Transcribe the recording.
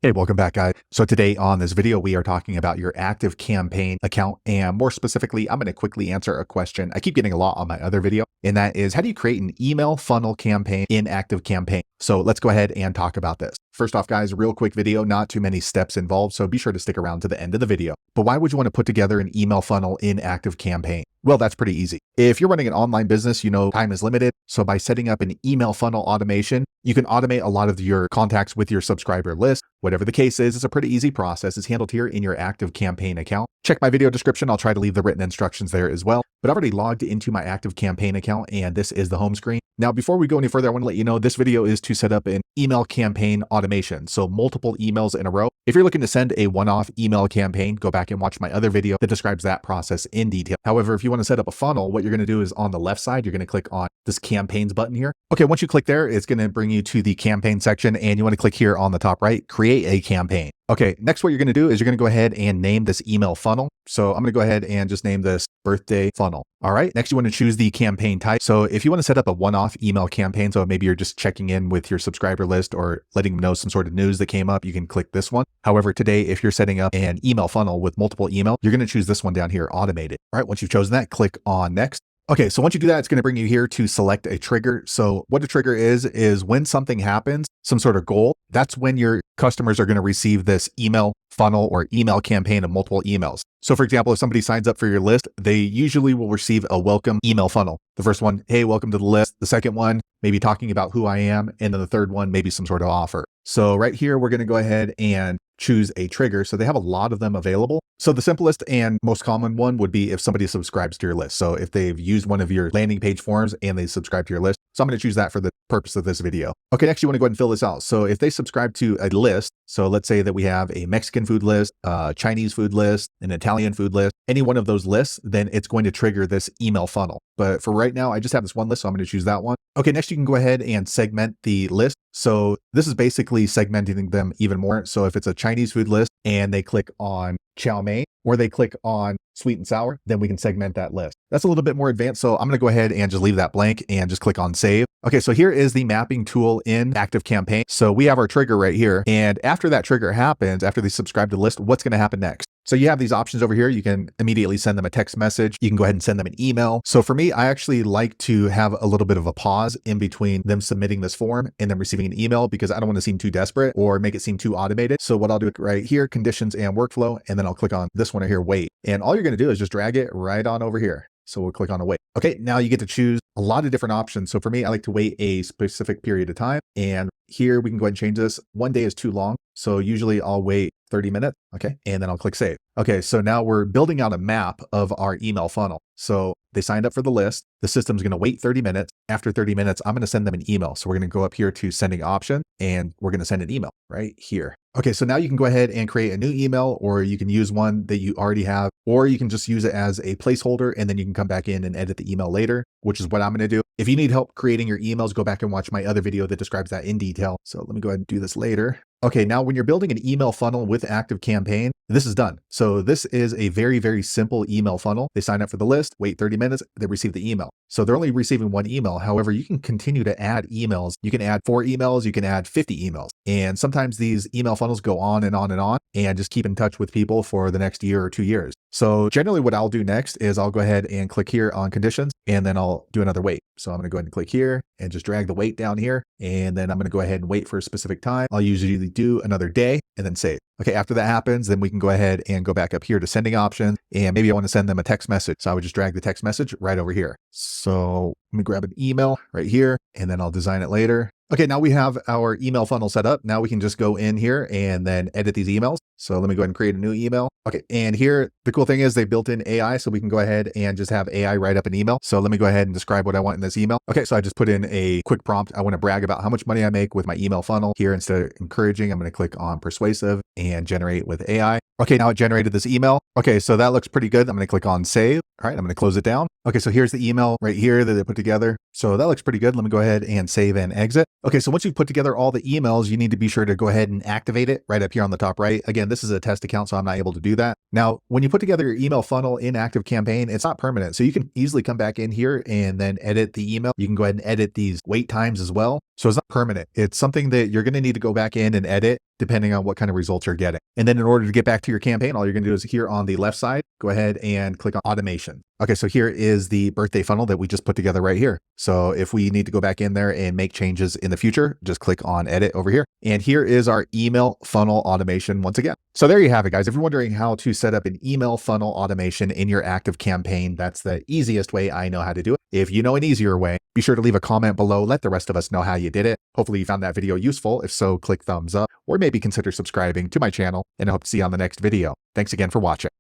Hey, welcome back, guys. So today on this video, we are talking about your ActiveCampaign account. And more specifically, I'm going to quickly answer a question I keep getting a lot on my other video. And that is, how do you create an email funnel campaign in ActiveCampaign? So let's go ahead and talk about this. First off, guys, real quick video, not too many steps involved. So be sure to stick around to the end of the video. But why would you want to put together an email funnel in ActiveCampaign? Well, that's pretty easy. If you're running an online business, you know time is limited. So by setting up an email funnel automation, you can automate a lot of your contacts with your subscriber list. Whatever the case is, it's a pretty easy process. It's handled here in your ActiveCampaign account. Check my video description. I'll try to leave the written instructions there as well. But I've already logged into my ActiveCampaign account, and this is the home screen. Now, before we go any further, I want to let you know this video is to set up an email campaign automation. So multiple emails in a row. If you're looking to send a one-off email campaign, go back and watch my other video that describes that process in detail. However, if you want to set up a funnel, what you're going to do is on the left side, you're going to click on this campaigns button here. Okay, once you click there, it's going to bring you to the campaign section, and you want to click here on the top right, create a campaign. Okay, next what you're going to do is you're going to go ahead and name this email funnel. So I'm going to go ahead and just name this birthday funnel. All right, next you want to choose the campaign type. So if you want to set up a one-off email campaign, so maybe you're just checking in with your subscriber list or letting them know some sort of news that came up, you can click this one. However, today, if you're setting up an email funnel with multiple email, you're going to choose this one down here, automated. All right, once you've chosen that, click on next. Okay, so once you do that, it's going to bring you here to select a trigger. So what a trigger is when something happens, some sort of goal, that's when your customers are going to receive this email funnel or email campaign of multiple emails. So for example, if somebody signs up for your list, they usually will receive a welcome email funnel. The first one, hey, welcome to the list. The second one, maybe talking about who I am. And then the third one, maybe some sort of offer. So right here, we're going to go ahead and choose a trigger. So they have a lot of them available. So the simplest and most common one would be if somebody subscribes to your list. So if they've used one of your landing page forms and they subscribe to your list. So I'm going to choose that for the purpose of this video. Okay, next you want to go ahead and fill this out. So if they subscribe to a list, so let's say that we have a Mexican food list, a Chinese food list, an Italian food list, any one of those lists, then it's going to trigger this email funnel. But for right now, I just have this one list, so I'm going to choose that one. Okay, next you can go ahead and segment the list. So this is basically segmenting them even more. So if it's a Chinese food list and they click on chow mein or they click on sweet and sour, then we can segment that list. That's a little bit more advanced. So I'm going to go ahead and just leave that blank and just click on save. Okay, so here is the mapping tool in ActiveCampaign. So we have our trigger right here. And after that trigger happens, after they subscribe to the list, what's going to happen next? So you have these options over here. You can immediately send them a text message. You can go ahead and send them an email. So for me, I actually like to have a little bit of a pause in between them submitting this form and then receiving an email because I don't want to seem too desperate or make it seem too automated. So what I'll do right here, conditions and workflow, and then I'll click on this one right here, wait. And all you're going to do is just drag it right on over here. So we'll click on wait. Okay, now you get to choose a lot of different options. So for me, I like to wait a specific period of time. And here we can go ahead and change this. One day is too long. So usually I'll wait 30 minutes. Okay, and then I'll click save. Okay, so now we're building out a map of our email funnel. So they signed up for the list. The system's going to wait 30 minutes. After 30 minutes, I'm going to send them an email. So we're going to go up here to sending option and we're going to send an email right here. Okay, so now you can go ahead and create a new email, or you can use one that you already have, or you can just use it as a placeholder and then you can come back in and edit the email later, which is what I'm going to do. If you need help creating your emails, go back and watch my other video that describes that in detail. So let me go ahead and do this later. Okay, now when you're building an email funnel with ActiveCampaign, this is done. So this is a very, very simple email funnel. They sign up for the list, wait 30 minutes, they receive the email. So they're only receiving one email. However, you can continue to add emails. You can add 4 emails, you can add 50 emails. And sometimes these email funnels go on and on and on and just keep in touch with people for the next year or 2 years. So generally what I'll do next is I'll go ahead and click here on conditions and then I'll do another wait. So I'm going to go ahead and click here and just drag the wait down here. And then I'm going to go ahead and wait for a specific time. I'll usually do another day and then save. Okay, after that happens, then we can go ahead and go back up here to sending options. And maybe I want to send them a text message. So I would just drag the text message right over here. So let me grab an email right here and then I'll design it later. Okay, now we have our email funnel set up. Now we can just go in here and then edit these emails. So let me go ahead and create a new email. Okay, and here, the cool thing is they built in AI, so we can go ahead and just have AI write up an email. So let me go ahead and describe what I want in this email. Okay, so I just put in a quick prompt. I want to brag about how much money I make with my email funnel. Here, instead of encouraging, I'm going to click on persuasive and generate with AI. Okay, now it generated this email. Okay, so that looks pretty good. I'm going to click on save. All right, I'm going to close it down. Okay, so here's the email right here that they put together. So that looks pretty good. Let me go ahead and save and exit. Okay, so once you've put together all the emails, you need to be sure to go ahead and activate it right up here on the top right. Again, this is a test account, so I'm not able to do that. Now, when you put together your email funnel in ActiveCampaign, it's not permanent. So you can easily come back in here and then edit the email. You can go ahead and edit these wait times as well. So it's not permanent. It's something that you're going to need to go back in and edit depending on what kind of results you're getting. And then in order to get back to your campaign, all you're going to do is here on the left side, go ahead and click on automation. Okay, so here is the birthday funnel that we just put together right here. So if we need to go back in there and make changes in the future, just click on edit over here. And here is our email funnel automation once again. So there you have it, guys. If you're wondering how to set up an email funnel automation in your active campaign, that's the easiest way I know how to do it. If you know an easier way, be sure to leave a comment below. Let the rest of us know how you did it. Hopefully you found that video useful. If so, click thumbs up or maybe consider subscribing to my channel, and I hope to see you on the next video. Thanks again for watching.